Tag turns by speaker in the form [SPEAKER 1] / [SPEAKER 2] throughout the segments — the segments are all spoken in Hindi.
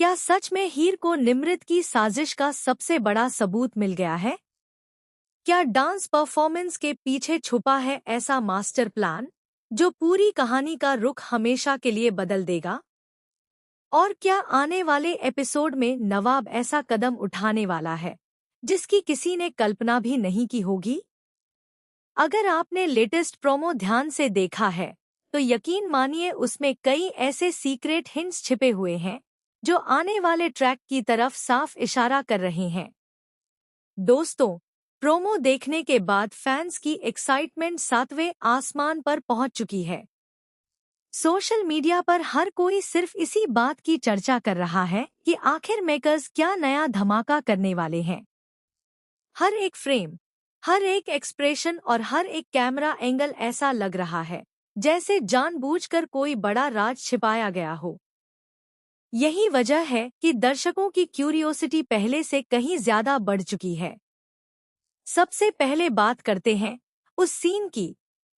[SPEAKER 1] क्या सच में हीर को निमृत की साजिश का सबसे बड़ा सबूत मिल गया है? क्या डांस परफॉर्मेंस के पीछे छुपा है ऐसा मास्टर प्लान जो पूरी कहानी का रुख हमेशा के लिए बदल देगा? और क्या आने वाले एपिसोड में नवाब ऐसा कदम उठाने वाला है जिसकी किसी ने कल्पना भी नहीं की होगी? अगर आपने लेटेस्ट प्रोमो ध्यान से देखा है तो यकीन मानिए उसमें कई ऐसे सीक्रेट हिंट्स छिपे हुए हैं जो आने वाले ट्रैक की तरफ साफ इशारा कर रहे हैं। दोस्तों, प्रोमो देखने के बाद फैंस की एक्साइटमेंट सातवें आसमान पर पहुंच चुकी है। सोशल मीडिया पर हर कोई सिर्फ इसी बात की चर्चा कर रहा है कि आखिर मेकर्स क्या नया धमाका करने वाले हैं। हर एक फ्रेम, हर एक एक्सप्रेशन और हर एक कैमरा एंगल ऐसा लग रहा है जैसे जानबूझकर कोई बड़ा राज छिपाया गया हो। यही वजह है कि दर्शकों की क्यूरियोसिटी पहले से कहीं ज्यादा बढ़ चुकी है। सबसे पहले बात करते हैं उस सीन की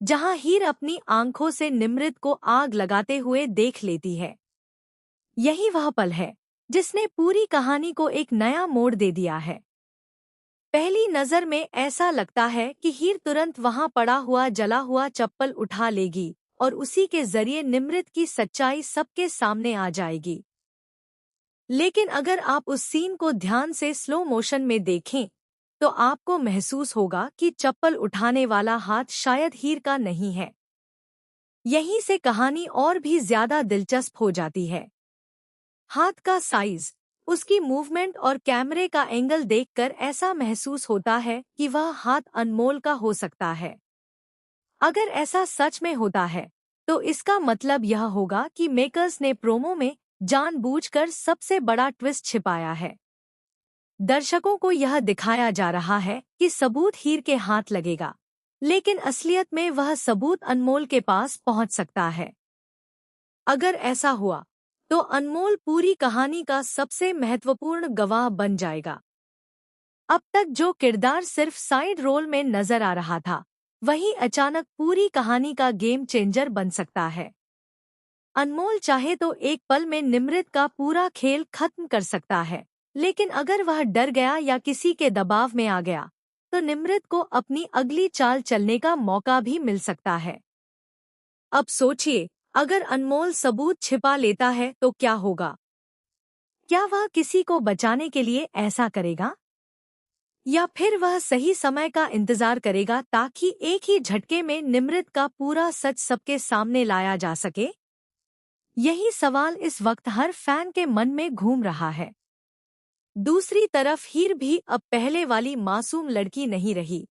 [SPEAKER 1] जहां हीर अपनी आंखों से निमृत को आग लगाते हुए देख लेती है। यही वह पल है जिसने पूरी कहानी को एक नया मोड़ दे दिया है। पहली नजर में ऐसा लगता है कि हीर तुरंत वहां पड़ा हुआ जला हुआ चप्पल उठा लेगी और उसी के जरिए निमृत की सच्चाई सबके सामने आ जाएगी। लेकिन अगर आप उस सीन को ध्यान से स्लो मोशन में देखें तो आपको महसूस होगा कि चप्पल उठाने वाला हाथ शायद हीर का नहीं है। यहीं से कहानी और भी ज्यादा दिलचस्प हो जाती है। हाथ का साइज, उसकी मूवमेंट और कैमरे का एंगल देखकर ऐसा महसूस होता है कि वह हाथ अनमोल का हो सकता है। अगर ऐसा सच में होता है तो इसका मतलब यह होगा कि मेकर्स ने प्रोमो में जानबूझकर सबसे बड़ा ट्विस्ट छिपाया है। दर्शकों को यह दिखाया जा रहा है कि सबूत हीर के हाथ लगेगा, लेकिन असलियत में वह सबूत अनमोल के पास पहुंच सकता है। अगर ऐसा हुआ तो अनमोल पूरी कहानी का सबसे महत्वपूर्ण गवाह बन जाएगा। अब तक जो किरदार सिर्फ साइड रोल में नजर आ रहा था, वही अचानक पूरी कहानी का गेम चेंजर बन सकता है। अनमोल चाहे तो एक पल में निमृत का पूरा खेल खत्म कर सकता है, लेकिन अगर वह डर गया या किसी के दबाव में आ गया तो निमृत को अपनी अगली चाल चलने का मौका भी मिल सकता है। अब सोचिए, अगर अनमोल सबूत छिपा लेता है तो क्या होगा? क्या वह किसी को बचाने के लिए ऐसा करेगा, या फिर वह सही समय का इंतजार करेगा ताकि एक ही झटके में निमृत का पूरा सच सबके सामने लाया जा सके? यही सवाल इस वक्त हर फैन के मन में घूम रहा है। दूसरी तरफ हीर भी अब पहले वाली मासूम लड़की नहीं रही।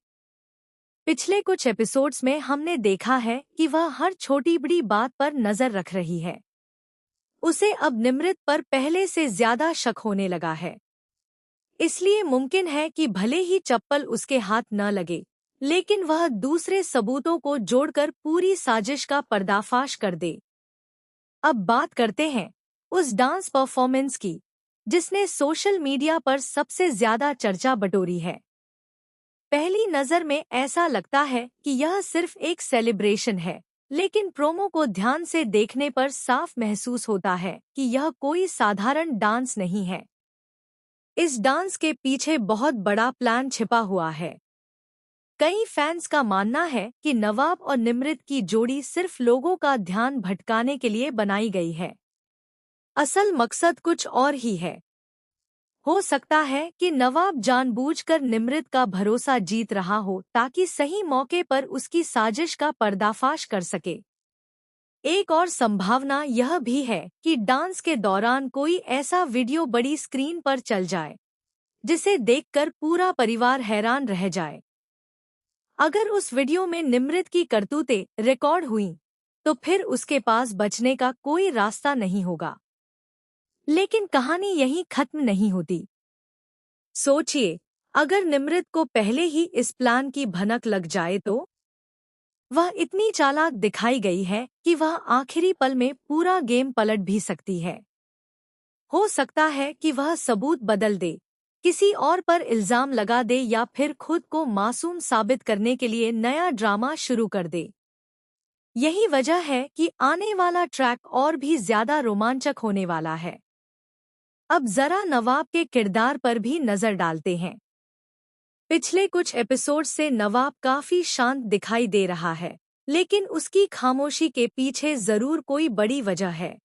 [SPEAKER 1] पिछले कुछ एपिसोड्स में हमने देखा है कि वह हर छोटी बड़ी बात पर नजर रख रही है। उसे अब निमृत पर पहले से ज्यादा शक होने लगा है। इसलिए मुमकिन है कि भले ही चप्पल उसके हाथ न लगे, लेकिन वह दूसरे सबूतों को जोड़कर पूरी साजिश का पर्दाफाश कर दे। अब बात करते हैं उस डांस परफॉर्मेंस की जिसने सोशल मीडिया पर सबसे ज्यादा चर्चा बटोरी है। पहली नजर में ऐसा लगता है कि यह सिर्फ एक सेलिब्रेशन है, लेकिन प्रोमो को ध्यान से देखने पर साफ महसूस होता है कि यह कोई साधारण डांस नहीं है। इस डांस के पीछे बहुत बड़ा प्लान छिपा हुआ है। कई फैंस का मानना है कि नवाब और निमृत की जोड़ी सिर्फ लोगों का ध्यान भटकाने के लिए बनाई गई है। असल मकसद कुछ और ही है। हो सकता है कि नवाब जानबूझकर निमृत का भरोसा जीत रहा हो ताकि सही मौके पर उसकी साजिश का पर्दाफाश कर सके। एक और संभावना यह भी है कि डांस के दौरान कोई ऐसा वीडियो बड़ी स्क्रीन पर चल जाए जिसे देखकर पूरा परिवार हैरान रह जाए। अगर उस वीडियो में निमृत की करतूतें रिकॉर्ड हुई तो फिर उसके पास बचने का कोई रास्ता नहीं होगा। लेकिन कहानी यहीं खत्म नहीं होती। सोचिए, अगर निमृत को पहले ही इस प्लान की भनक लग जाए तो? वह इतनी चालाक दिखाई गई है कि वह आखिरी पल में पूरा गेम पलट भी सकती है। हो सकता है कि वह सबूत बदल दे, किसी और पर इल्जाम लगा दे या फिर खुद को मासूम साबित करने के लिए नया ड्रामा शुरू कर दे। यही वजह है कि आने वाला ट्रैक और भी ज्यादा रोमांचक होने वाला है। अब जरा नवाब के किरदार पर भी नजर डालते हैं। पिछले कुछ एपिसोड से नवाब काफी शांत दिखाई दे रहा है, लेकिन उसकी खामोशी के पीछे जरूर कोई बड़ी वजह है।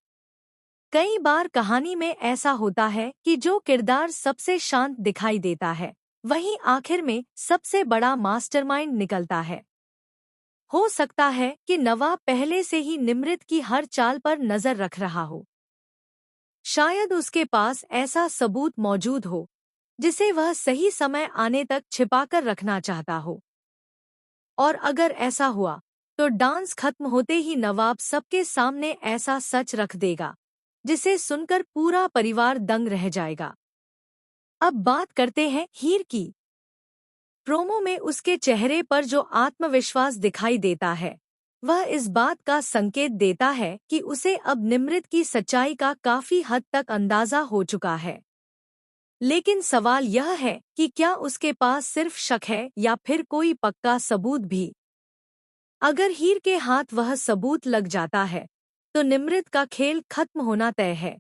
[SPEAKER 1] कई बार कहानी में ऐसा होता है कि जो किरदार सबसे शांत दिखाई देता है, वहीं आखिर में सबसे बड़ा मास्टरमाइंड निकलता है। हो सकता है कि नवाब पहले से ही निमृत की हर चाल पर नजर रख रहा हो। शायद उसके पास ऐसा सबूत मौजूद हो जिसे वह सही समय आने तक छिपाकर रखना चाहता हो। और अगर ऐसा हुआ तो डांस खत्म होते ही नवाब सबके सामने ऐसा सच रख देगा जिसे सुनकर पूरा परिवार दंग रह जाएगा। अब बात करते हैं हीर की। प्रोमो में उसके चेहरे पर जो आत्मविश्वास दिखाई देता है, वह इस बात का संकेत देता है कि उसे अब निमृत की सच्चाई का काफी हद तक अंदाजा हो चुका है। लेकिन सवाल यह है कि क्या उसके पास सिर्फ शक है या फिर कोई पक्का सबूत भी। अगर हीर के हाथ वह सबूत लग जाता है तो निमृत का खेल खत्म होना तय है।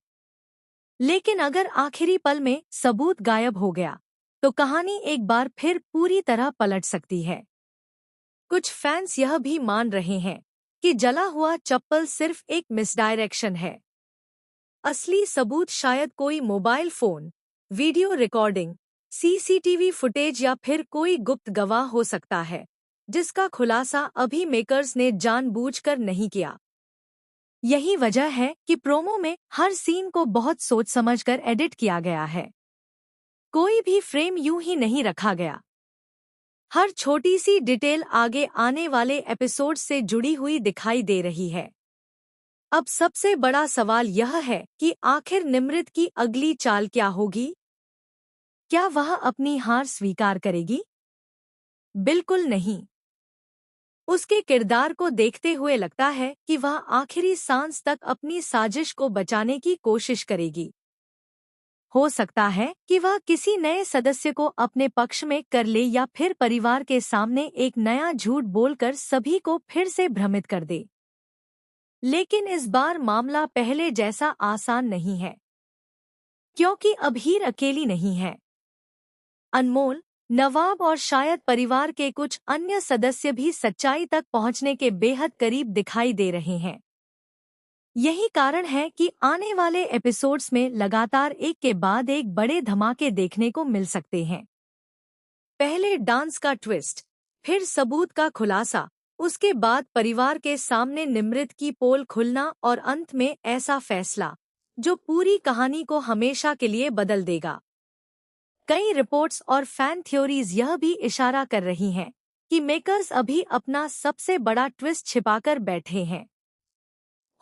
[SPEAKER 1] लेकिन अगर आखिरी पल में सबूत गायब हो गया तो कहानी एक बार फिर पूरी तरह पलट सकती है। कुछ फैंस यह भी मान रहे हैं कि जला हुआ चप्पल सिर्फ एक मिसडायरेक्शन है। असली सबूत शायद कोई mobile phone, video recording, CCTV footage या फिर कोई गुप्त गवाह हो सकता है, जिसका खुलासा अभी मेकर्स ने जानबूझकर नहीं किया। यही वजह है कि प्रोमो में हर सीन को बहुत सोच समझकर एडिट किया गया है। कोई भी फ्रेम यूं ही नहीं रखा गया। हर छोटी सी डिटेल आगे आने वाले एपिसोड से जुड़ी हुई दिखाई दे रही है। अब सबसे बड़ा सवाल यह है कि आखिर निमृत की अगली चाल क्या होगी? क्या वह अपनी हार स्वीकार करेगी? बिल्कुल नहीं। उसके किरदार को देखते हुए लगता है कि वह आखिरी सांस तक अपनी साजिश को बचाने की कोशिश करेगी। हो सकता है कि वह किसी नए सदस्य को अपने पक्ष में कर ले या फिर परिवार के सामने एक नया झूठ बोलकर सभी को फिर से भ्रमित कर दे। लेकिन इस बार मामला पहले जैसा आसान नहीं है, क्योंकि अब हीर अकेली नहीं है। अनमोल, नवाब और शायद परिवार के कुछ अन्य सदस्य भी सच्चाई तक पहुंचने के बेहद करीब दिखाई दे रहे हैं। यही कारण है कि आने वाले एपिसोड्स में लगातार एक के बाद एक बड़े धमाके देखने को मिल सकते हैं। पहले डांस का ट्विस्ट, फिर सबूत का खुलासा, उसके बाद परिवार के सामने निमृत की पोल खुलना और अंत में ऐसा फैसला जो पूरी कहानी को हमेशा के लिए बदल देगा। कई रिपोर्ट्स और फैन थ्योरीज यह भी इशारा कर रही हैं कि मेकर्स अभी अपना सबसे बड़ा ट्विस्ट छिपाकर बैठे हैं।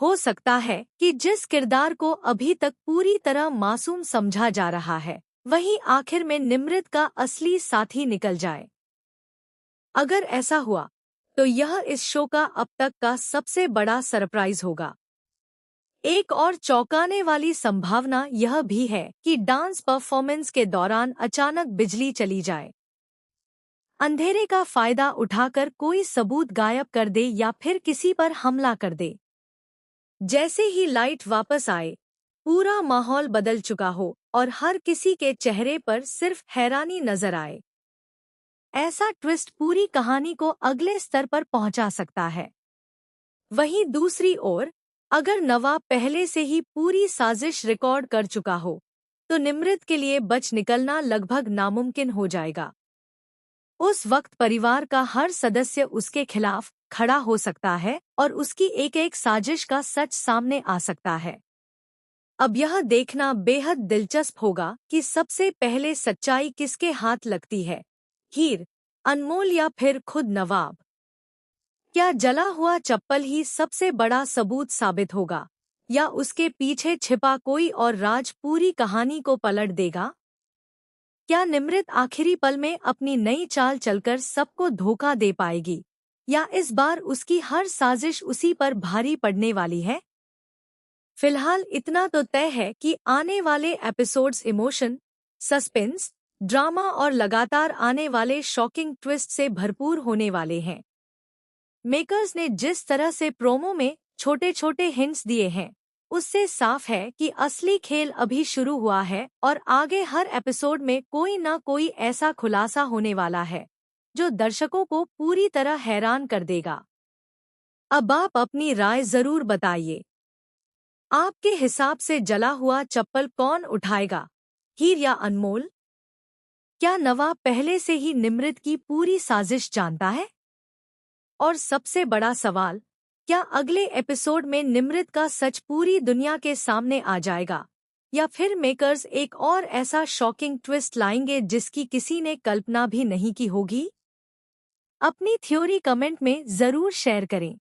[SPEAKER 1] हो सकता है कि जिस किरदार को अभी तक पूरी तरह मासूम समझा जा रहा है, वही आखिर में निमृत का असली साथी निकल जाए। अगर ऐसा हुआ तो यह इस शो का अब तक का सबसे बड़ा सरप्राइज होगा। एक और चौंकाने वाली संभावना यह भी है कि डांस परफॉर्मेंस के दौरान अचानक बिजली चली जाए। अंधेरे का फायदा उठाकर कोई सबूत गायब कर दे या फिर किसी पर हमला कर दे। जैसे ही लाइट वापस आए, पूरा माहौल बदल चुका हो और हर किसी के चेहरे पर सिर्फ हैरानी नजर आए। ऐसा ट्विस्ट पूरी कहानी को अगले स्तर पर पहुंचा सकता है। वहीं दूसरी ओर, अगर नवाब पहले से ही पूरी साजिश रिकॉर्ड कर चुका हो, तो निमृत के लिए बच निकलना लगभग नामुमकिन हो जाएगा। उस वक्त परिवार का हर सदस्य उसके खिलाफ खड़ा हो सकता है और उसकी एक एक साजिश का सच सामने आ सकता है। अब यह देखना बेहद दिलचस्प होगा कि सबसे पहले सच्चाई किसके हाथ लगती है, हीर, अनमोल या फिर खुद नवाब। क्या जला हुआ चप्पल ही सबसे बड़ा सबूत साबित होगा, या उसके पीछे छिपा कोई और राज पूरी कहानी को पलट देगा? क्या निमृत आखिरी पल में अपनी नई चाल चलकर सबको धोखा दे पाएगी, या इस बार उसकी हर साजिश उसी पर भारी पड़ने वाली है? फिलहाल इतना तो तय है कि आने वाले एपिसोड्स इमोशन, सस्पेंस, ड्रामा और लगातार आने वाले शॉकिंग ट्विस्ट से भरपूर होने वाले हैं। मेकर्स ने जिस तरह से प्रोमो में छोटे छोटे हिंट्स दिए हैं, उससे साफ है कि असली खेल अभी शुरू हुआ है और आगे हर एपिसोड में कोई ना कोई ऐसा खुलासा होने वाला है जो दर्शकों को पूरी तरह हैरान कर देगा। अब आप अपनी राय जरूर बताइए। आपके हिसाब से जला हुआ चप्पल कौन उठाएगा, हीर या अनमोल? क्या नवाब पहले से ही निमृत की पूरी साजिश जानता है? और सबसे बड़ा सवाल, क्या अगले एपिसोड में निमृत का सच पूरी दुनिया के सामने आ जाएगा या फिर मेकर्स एक और ऐसा शॉकिंग ट्विस्ट लाएंगे जिसकी किसी ने कल्पना भी नहीं की होगी? अपनी थ्योरी कमेंट में जरूर शेयर करें।